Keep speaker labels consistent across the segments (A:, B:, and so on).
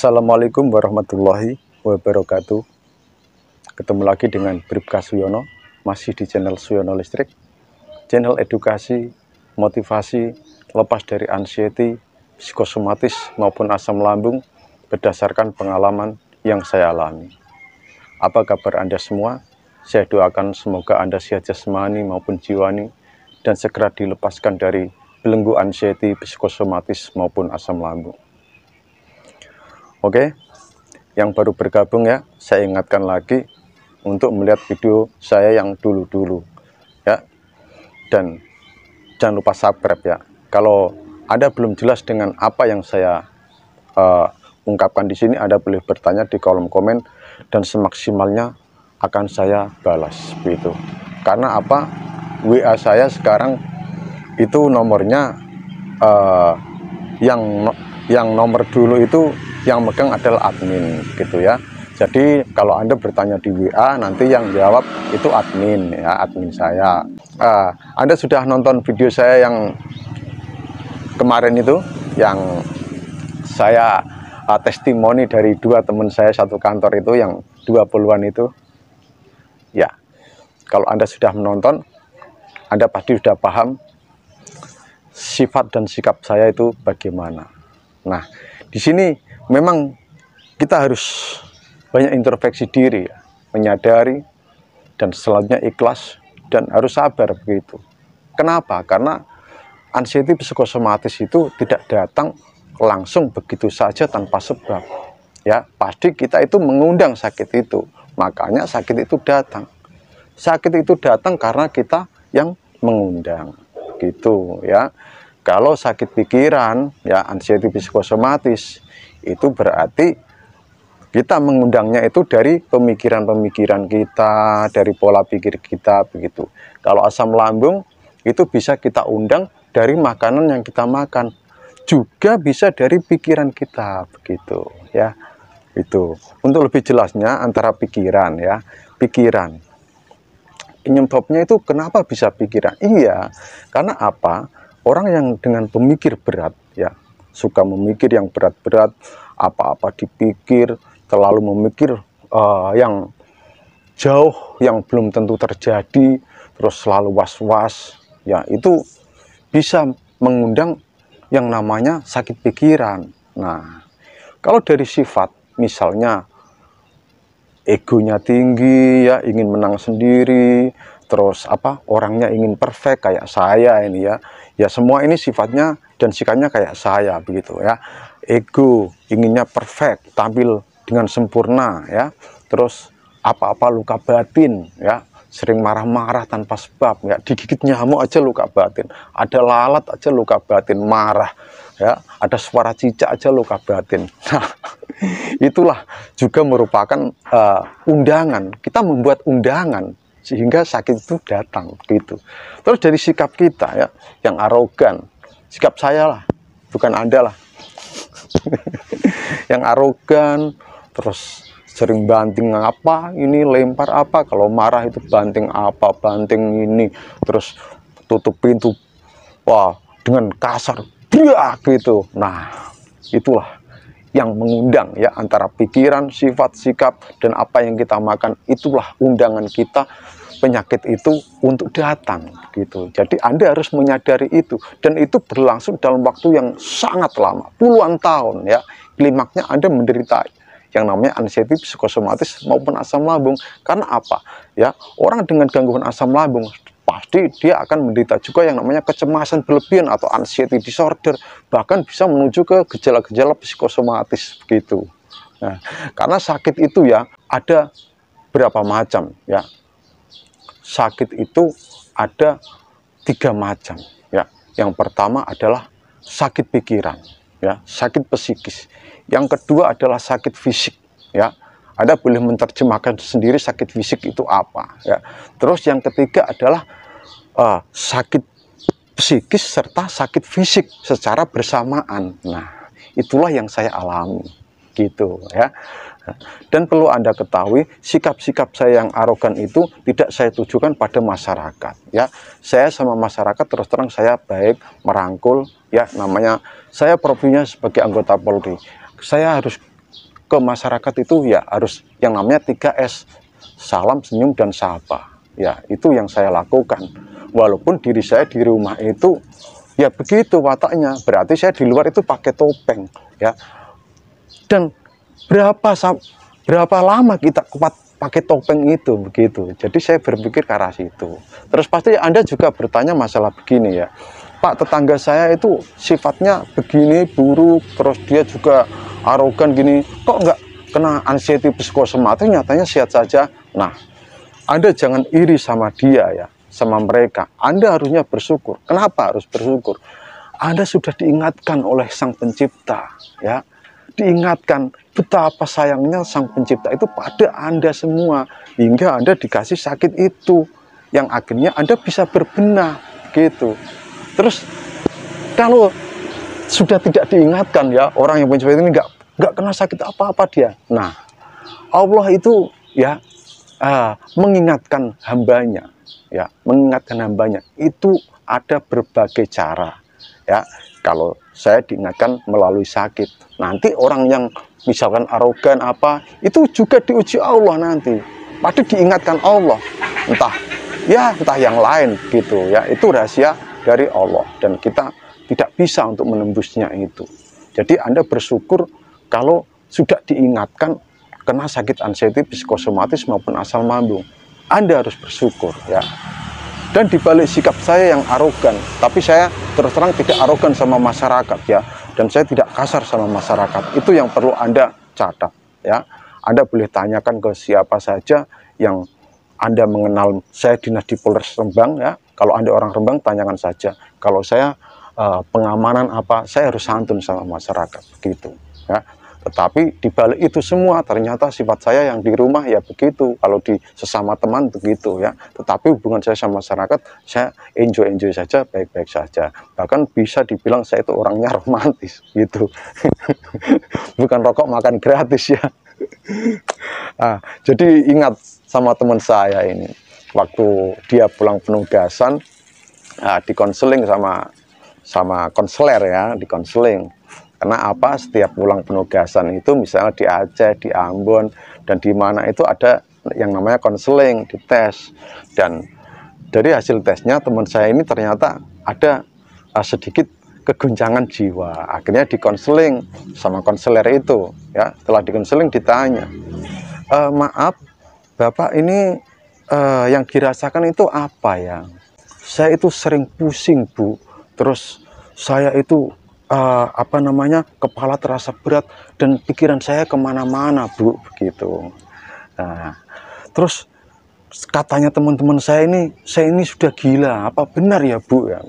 A: Assalamualaikum warahmatullahi wabarakatuh. Ketemu lagi dengan Bribka Suyono, masih di channel Suyono Listrik, channel edukasi, motivasi, lepas dari anxiety, psikosomatis maupun asam lambung berdasarkan pengalaman yang saya alami. Apa kabar Anda semua? Saya doakan semoga Anda sehat jasmani maupun jiwani dan segera dilepaskan dari belenggu anxiety, psikosomatis maupun asam lambung. Oke, yang baru bergabung ya, saya ingatkan lagi untuk melihat video saya yang dulu-dulu ya, dan jangan lupa subscribe ya. Kalau Anda belum jelas dengan apa yang saya ungkapkan di sini, Anda boleh bertanya di kolom komen dan semaksimalnya akan saya balas begitu. Karena apa? WA saya sekarang itu nomornya yang nomor dulu itu yang megang adalah admin gitu ya. Jadi kalau Anda bertanya di WA, nanti yang jawab itu admin ya, admin saya. Anda sudah nonton video saya yang kemarin itu, yang saya testimoni dari dua teman saya satu kantor itu, yang 20-an itu ya. Kalau Anda sudah menonton, Anda pasti sudah paham sifat dan sikap saya itu bagaimana. Nah, di sini memang kita harus banyak introspeksi diri ya, menyadari dan selanjutnya ikhlas dan harus sabar begitu. Kenapa? Karena anxiety psikosomatis itu tidak datang langsung begitu saja tanpa sebab. Ya, pasti kita itu mengundang sakit itu. Makanya sakit itu datang. Sakit itu datang karena kita yang mengundang. Gitu ya. Kalau sakit pikiran, ya anxiety psikosomatis, itu berarti kita mengundangnya itu dari pemikiran-pemikiran kita, dari pola pikir kita, begitu. Kalau asam lambung, itu bisa kita undang dari makanan yang kita makan. Juga bisa dari pikiran kita, begitu. Ya, itu. Untuk lebih jelasnya, antara pikiran, ya, pikiran. Penyebabnya itu kenapa bisa pikiran? Iya, karena apa? Orang yang dengan pemikir berat, ya, suka memikir yang berat-berat, apa-apa dipikir, terlalu memikir yang jauh, yang belum tentu terjadi, terus selalu was-was, ya, itu bisa mengundang yang namanya sakit pikiran. Nah, kalau dari sifat, misalnya egonya tinggi, ya, ingin menang sendiri, terus apa, orangnya ingin perfect kayak saya ini ya. Ya semua ini sifatnya dan sikapnya kayak saya begitu ya. Ego, inginnya perfect, tampil dengan sempurna ya. Terus apa-apa luka batin ya. Sering marah-marah tanpa sebab ya. Digigit nyamuk aja luka batin. Ada lalat aja luka batin, marah ya. Ada suara cicak aja luka batin. Nah, itulah juga merupakan undangan. Kita membuat undangan sehingga sakit itu datang gitu. Terus dari sikap kita ya, yang arogan, sikap saya lah, bukan Anda lah. Yang arogan, terus sering banting apa, ini lempar apa, kalau marah itu banting apa, banting ini, terus tutup pintu, wah, dengan kasar, gitu. Nah, itulah yang mengundang ya, antara pikiran, sifat, sikap, dan apa yang kita makan. Itulah undangan kita, penyakit itu untuk datang gitu. Jadi Anda harus menyadari itu, dan itu berlangsung dalam waktu yang sangat lama, puluhan tahun ya. Klimaknya Anda menderita yang namanya anxiety psikosomatis maupun asam lambung. Karena apa ya, orang dengan gangguan asam lambung pasti dia akan menderita juga yang namanya kecemasan berlebihan atau anxiety disorder, bahkan bisa menuju ke gejala-gejala psikosomatis begitu. Nah, karena sakit itu ya ada berapa macam ya. Sakit itu ada 3 macam ya. Yang pertama adalah sakit pikiran ya, sakit psikis. Yang kedua adalah sakit fisik ya. Anda boleh menerjemahkan sendiri sakit fisik itu apa ya. Terus yang ketiga adalah sakit psikis serta sakit fisik secara bersamaan. Nah, itulah yang saya alami gitu ya. Dan perlu Anda ketahui, sikap-sikap saya yang arogan itu tidak saya tujukan pada masyarakat ya. Saya sama masyarakat terus terang saya baik, merangkul ya, namanya saya profilnya sebagai anggota Polri. Saya harus ke masyarakat itu ya harus yang namanya 3S, salam, senyum, dan sapa. Ya, itu yang saya lakukan. Walaupun diri saya di rumah itu ya begitu wataknya, berarti saya di luar itu pakai topeng, ya. Dan berapa lama kita kuat pakai topeng itu begitu. Jadi saya berpikir ke arah situ. Terus pasti Anda juga bertanya masalah begini ya, Pak, tetangga saya itu sifatnya begini, buruk, terus dia juga arogan gini, kok nggak kena anxiety psikosomatis, nyatanya sehat saja. Nah, Anda jangan iri sama dia ya, sama mereka. Anda harusnya bersyukur. Kenapa harus bersyukur? Anda sudah diingatkan oleh Sang Pencipta, ya. Diingatkan betapa sayangnya Sang Pencipta itu pada Anda semua, hingga Anda dikasih sakit itu, yang akhirnya Anda bisa berbenah, gitu. Terus kalau sudah tidak diingatkan ya, orang yang punya ini nggak kena sakit apa-apa dia. Nah, Allah itu ya mengingatkan hambanya, ya mengingatkan hambanya itu ada berbagai cara, ya. Kalau saya diingatkan melalui sakit, nanti orang yang misalkan arogan apa itu juga diuji Allah nanti, pasti diingatkan Allah, entah yang lain gitu ya, itu rahasia dari Allah dan kita tidak bisa untuk menembusnya itu. Jadi Anda bersyukur kalau sudah diingatkan kena sakit anxiety psikosomatis maupun asam lambung. Anda harus bersyukur ya. Dan dibalik sikap saya yang arogan, tapi saya terus terang tidak arogan sama masyarakat ya, dan saya tidak kasar sama masyarakat. Itu yang perlu Anda catat ya. Anda boleh tanyakan ke siapa saja yang Anda mengenal. Saya dinas di Polres Rembang ya. Kalau Anda orang Rembang, tanyakan saja. Kalau saya pengamanan apa, saya harus santun sama masyarakat begitu ya. Tetapi dibalik itu semua ternyata sifat saya yang di rumah ya begitu, kalau di sesama teman begitu ya. Tetapi hubungan saya sama masyarakat, saya enjoy saja, baik-baik saja. Bahkan bisa dibilang saya itu orangnya romantis gitu. Bukan rokok makan gratis ya. Jadi ingat sama teman saya ini, waktu dia pulang penugasan, dikonseling sama konselor ya, dikonseling. Karena apa? Setiap pulang penugasan itu misalnya di Aceh, di Ambon, dan di mana itu ada yang namanya konseling, dites. Dan dari hasil tesnya teman saya ini ternyata ada sedikit keguncangan jiwa. Akhirnya dikonseling sama konselor itu ya. Setelah dikonseling ditanya, maaf Bapak, ini yang dirasakan itu apa ya? Saya itu sering pusing Bu, terus saya itu kepala terasa berat dan pikiran saya kemana-mana Bu, begitu. Nah, terus katanya teman-teman saya ini sudah gila, apa benar ya Bu ya?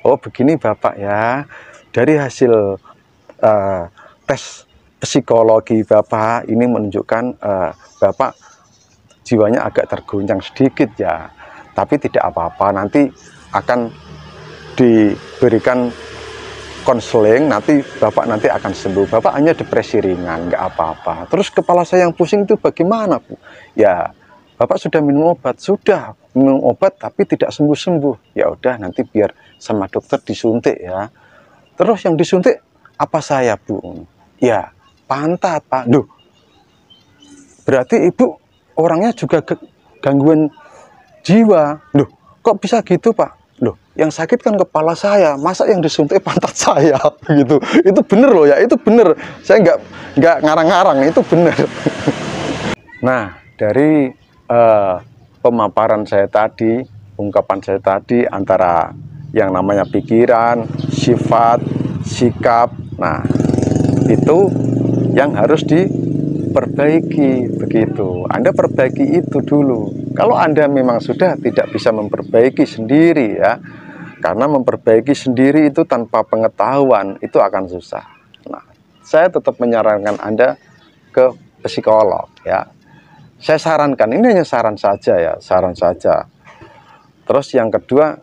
A: Oh begini Bapak ya, dari hasil tes psikologi Bapak ini menunjukkan Bapak jiwanya agak tergoncang sedikit ya, tapi tidak apa-apa, nanti akan diberikan konseling, nanti Bapak nanti akan sembuh. Bapak hanya depresi ringan, nggak apa-apa. Terus kepala saya yang pusing itu bagaimana Bu? Ya Bapak sudah minum obat, tapi tidak sembuh-sembuh. Ya udah, nanti biar sama dokter disuntik ya. Terus yang disuntik apa saya Bu? Ya pantat Pak. Duh, berarti Ibu orangnya juga gangguan jiwa. Loh, kok bisa gitu Pak? Loh, yang sakit kan kepala saya, masa yang disuntik pantat saya begitu. Itu bener loh ya, itu bener. Saya nggak ngarang-ngarang, itu bener. Nah, dari pemaparan saya tadi, ungkapan saya tadi, antara yang namanya pikiran, sifat, sikap, nah itu yang harus diperbaiki begitu. Anda perbaiki itu dulu. Kalau Anda memang sudah tidak bisa memperbaiki sendiri ya, karena memperbaiki sendiri itu tanpa pengetahuan itu akan susah. Nah, saya tetap menyarankan Anda ke psikolog ya. Saya sarankan, ini hanya saran saja ya, saran saja. Terus yang kedua,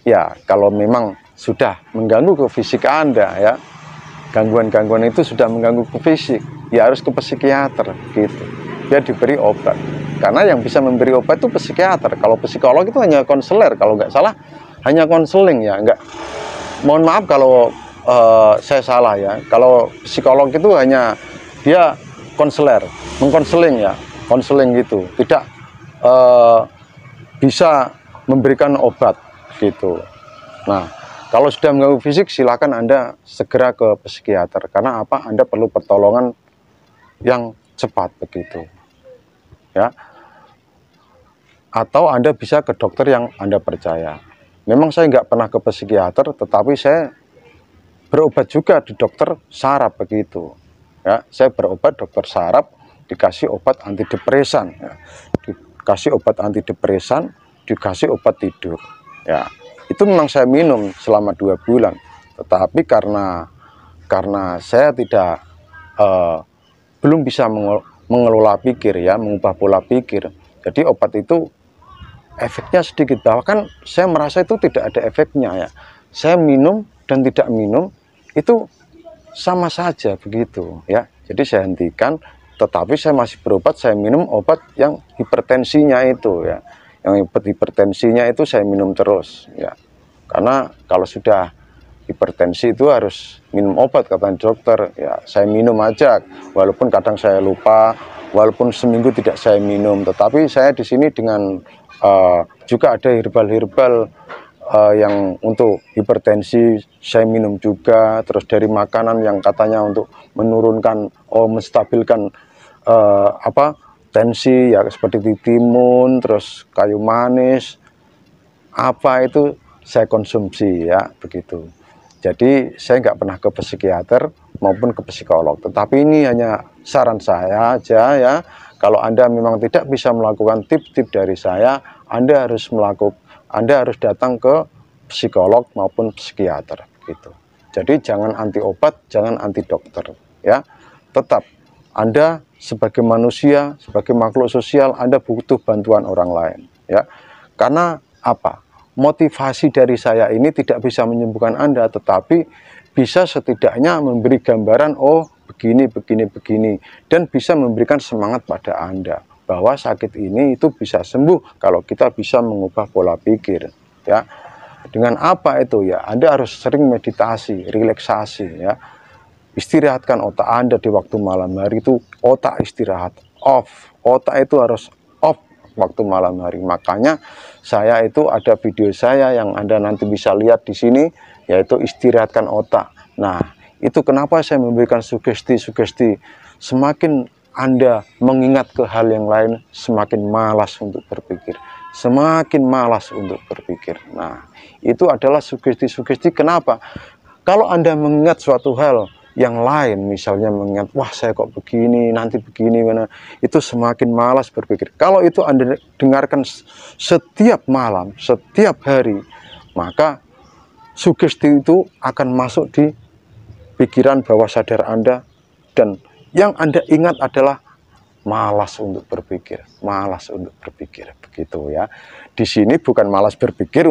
A: ya kalau memang sudah mengganggu ke fisik Anda ya, gangguan-gangguan itu sudah mengganggu ke fisik, ya harus ke psikiater gitu. Dia diberi obat. Karena yang bisa memberi obat itu psikiater. Kalau psikolog itu hanya konselor, kalau nggak salah hanya konseling ya. Nggak, mohon maaf kalau saya salah ya. Kalau psikolog itu hanya dia konselor, mengkonseling ya, konseling gitu, tidak bisa memberikan obat gitu. Nah, kalau sudah mengganggu fisik, silakan Anda segera ke psikiater. Karena apa? Anda perlu pertolongan yang cepat begitu, ya. Atau Anda bisa ke dokter yang Anda percaya. Memang saya nggak pernah ke psikiater, tetapi saya berobat juga di dokter saraf begitu. Ya, saya berobat dokter saraf, dikasih obat antidepresan, ya. Dikasih obat antidepresan, dikasih obat tidur. Ya, itu memang saya minum selama 2 bulan. Tetapi karena saya tidak belum bisa mengelola pikir ya, mengubah pola pikir. Jadi obat itu efeknya sedikit, bahkan saya merasa itu tidak ada efeknya ya. Saya minum dan tidak minum itu sama saja begitu ya. Jadi saya hentikan, tetapi saya masih berobat, saya minum obat yang hipertensinya itu ya. Yang hipertensinya itu saya minum terus ya. Karena kalau sudah hipertensi itu harus minum obat kata dokter ya. Saya minum aja, walaupun kadang saya lupa, walaupun seminggu tidak saya minum, tetapi saya di sini dengan juga ada herbal-herbal yang untuk hipertensi saya minum juga. Terus dari makanan yang katanya untuk menurunkan, menstabilkan tensi ya, seperti timun, terus kayu manis, apa itu saya konsumsi ya begitu. Jadi saya nggak pernah ke psikiater maupun ke psikolog, tetapi ini hanya saran saya aja ya. Kalau Anda memang tidak bisa melakukan tip-tip dari saya, Anda harus datang ke psikolog maupun psikiater gitu. Jadi jangan anti obat, jangan anti dokter ya. Tetap Anda sebagai manusia, sebagai makhluk sosial, Anda butuh bantuan orang lain ya. Karena apa? Motivasi dari saya ini tidak bisa menyembuhkan Anda, tetapi bisa setidaknya memberi gambaran, oh begini, dan bisa memberikan semangat pada Anda bahwa sakit ini itu bisa sembuh kalau kita bisa mengubah pola pikir ya. Dengan apa itu ya? Anda harus sering meditasi, relaksasi ya. Istirahatkan otak Anda di waktu malam hari itu, otak istirahat, off. Otak itu harus off waktu malam hari. Makanya saya itu ada video saya yang Anda nanti bisa lihat di sini, yaitu istirahatkan otak. Nah, itu kenapa saya memberikan sugesti-sugesti. Semakin Anda mengingat ke hal yang lain, semakin malas untuk berpikir. Semakin malas untuk berpikir. Nah, itu adalah sugesti-sugesti. Kenapa? Kalau Anda mengingat suatu hal yang lain, misalnya mengingat, wah saya kok begini, nanti begini, mana, itu semakin malas berpikir. Kalau itu Anda dengarkan setiap malam, setiap hari, maka sugesti itu akan masuk di pikiran bawah sadar Anda, dan yang Anda ingat adalah malas untuk berpikir, malas untuk berpikir, begitu ya. Di sini bukan malas berpikir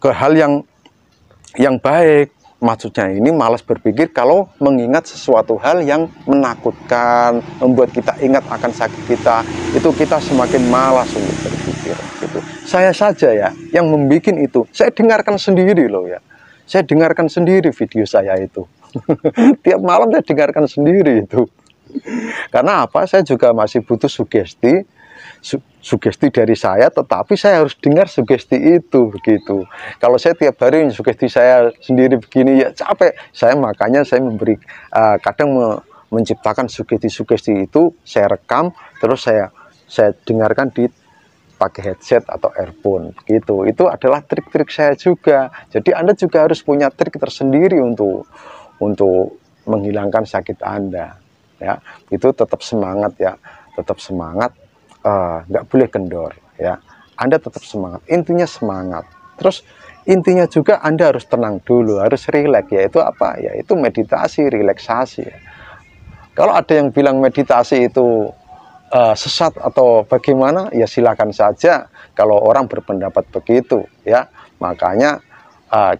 A: ke hal yang baik. Maksudnya ini malas berpikir kalau mengingat sesuatu hal yang menakutkan, membuat kita ingat akan sakit kita, itu kita semakin malas untuk berpikir gitu. Saya saja ya yang membuat itu, saya dengarkan sendiri loh ya. Saya dengarkan sendiri video saya itu. Tiap malam saya dengarkan sendiri itu. Karena apa? Saya juga masih butuh sugesti dari saya, tetapi saya harus dengar sugesti itu begitu. Kalau saya tiap hari sugesti saya sendiri begini ya capek. Makanya saya memberi kadang menciptakan sugesti-sugesti itu, saya rekam terus saya dengarkan di pakai headset atau earphone begitu. Itu adalah trik-trik saya juga. Jadi Anda juga harus punya trik tersendiri untuk menghilangkan sakit Anda ya. Itu tetap semangat ya, tetap semangat. Nggak boleh kendor ya. Anda tetap semangat, intinya semangat. Terus intinya juga Anda harus tenang dulu, harus rileks, yaitu apa? Yaitu meditasi, relaksasi ya. Kalau ada yang bilang meditasi itu sesat atau bagaimana, ya silakan saja kalau orang berpendapat begitu ya. Makanya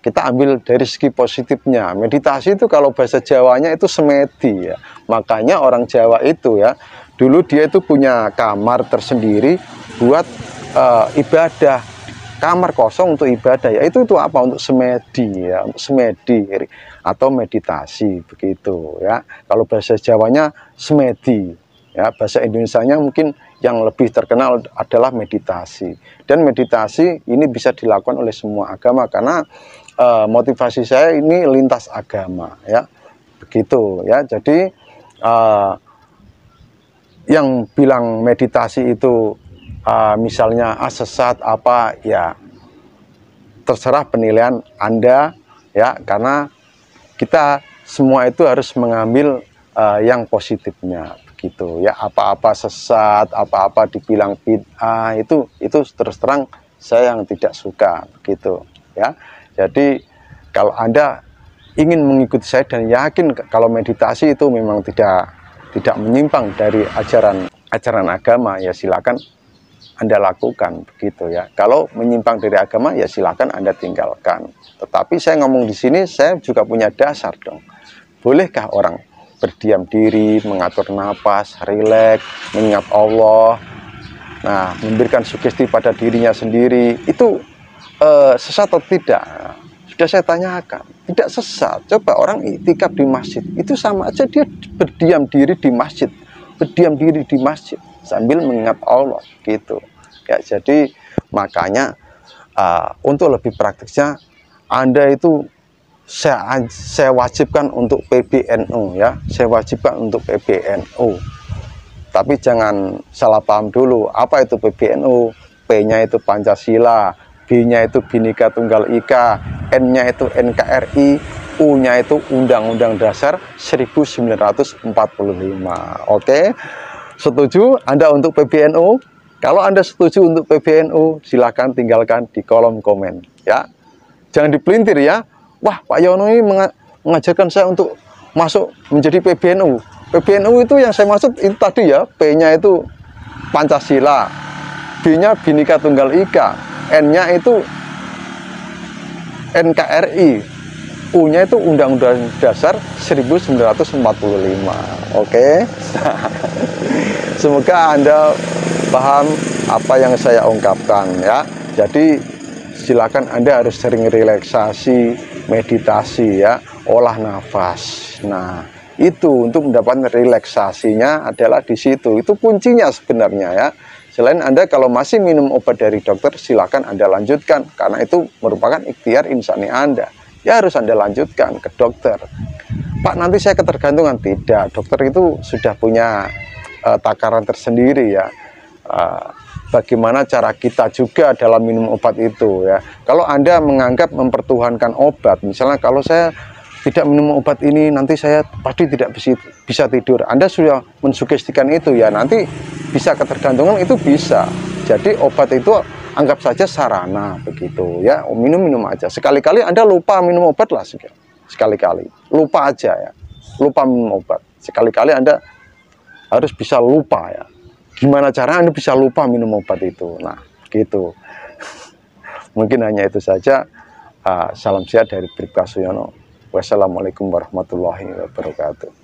A: kita ambil dari segi positifnya. Meditasi itu kalau bahasa Jawanya itu semedi ya. Makanya orang Jawa itu ya, dulu dia itu punya kamar tersendiri buat ibadah. kamar kosong untuk ibadah, ya itu apa, untuk semedi ya, untuk semedi atau meditasi begitu ya. Kalau bahasa Jawanya semedi ya, bahasa Indonesianya mungkin yang lebih terkenal adalah meditasi. Dan meditasi ini bisa dilakukan oleh semua agama karena motivasi saya ini lintas agama ya, begitu ya. Jadi yang bilang meditasi itu misalnya sesat apa ya, terserah penilaian Anda ya, karena kita semua itu harus mengambil yang positifnya begitu ya. Apa-apa sesat, apa-apa dibilang bid'ah, itu terus terang saya yang tidak suka begitu ya. Jadi kalau Anda ingin mengikuti saya dan yakin kalau meditasi itu memang tidak menyimpang dari ajaran agama, ya silakan Anda lakukan begitu ya. Kalau menyimpang dari agama ya silakan Anda tinggalkan. Tetapi saya ngomong di sini saya juga punya dasar dong. Bolehkah orang berdiam diri, mengatur napas, rileks, mengingat Allah, nah memberikan sugesti pada dirinya sendiri, itu sesat atau tidak? Sudah saya tanyakan, tidak sesat. Coba orang iktikaf di masjid, itu sama aja dia berdiam diri di masjid, berdiam diri di masjid sambil mengingat Allah gitu ya. Jadi makanya untuk lebih praktisnya Anda itu saya wajibkan untuk PBNU ya, saya wajibkan untuk PBNU. Tapi jangan salah paham dulu, apa itu PBNU? P-nya itu Pancasila, B-nya itu Bhinneka Tunggal Ika, N-nya itu NKRI, U-nya itu Undang-Undang Dasar 1945. Oke, setuju Anda untuk PBNU? Kalau Anda setuju untuk PBNU, silahkan tinggalkan di kolom komen ya. Jangan dipelintir ya. Wah, Pak Yono ini mengajarkan saya untuk masuk menjadi PBNU. PBNU itu yang saya maksud itu tadi ya, P-nya itu Pancasila, B-nya Bhinneka Tunggal Ika, N-nya itu NKRI, U-nya itu Undang-Undang Dasar 1945. Oke. Semoga Anda paham apa yang saya ungkapkan ya. Jadi silakan Anda harus sering relaksasi, meditasi ya, olah nafas. Nah, itu untuk mendapatkan relaksasinya adalah di situ. Itu kuncinya sebenarnya ya. Selain Anda kalau masih minum obat dari dokter, silakan Anda lanjutkan karena itu merupakan ikhtiar insani Anda. Ya harus Anda lanjutkan ke dokter. Pak, nanti saya ketergantungan. Tidak, dokter itu sudah punya takaran tersendiri ya. Bagaimana cara kita juga dalam minum obat itu ya. Kalau Anda menganggap mempertuhankan obat, misalnya kalau saya tidak minum obat ini nanti saya pasti tidak bisa tidur, Anda sudah mensugestikan itu ya, nanti bisa ketergantungan, itu bisa. Jadi obat itu anggap saja sarana begitu ya, minum aja. Sekali-kali Anda lupa minum obat lah, sekali-kali lupa aja ya, lupa minum obat. Sekali-kali Anda harus bisa lupa ya. Gimana cara Anda bisa lupa minum obat itu? Nah, gitu. Mungkin hanya itu saja. Salam sehat dari Bribka Suyono. Wassalamualaikum warahmatullahi wabarakatuh.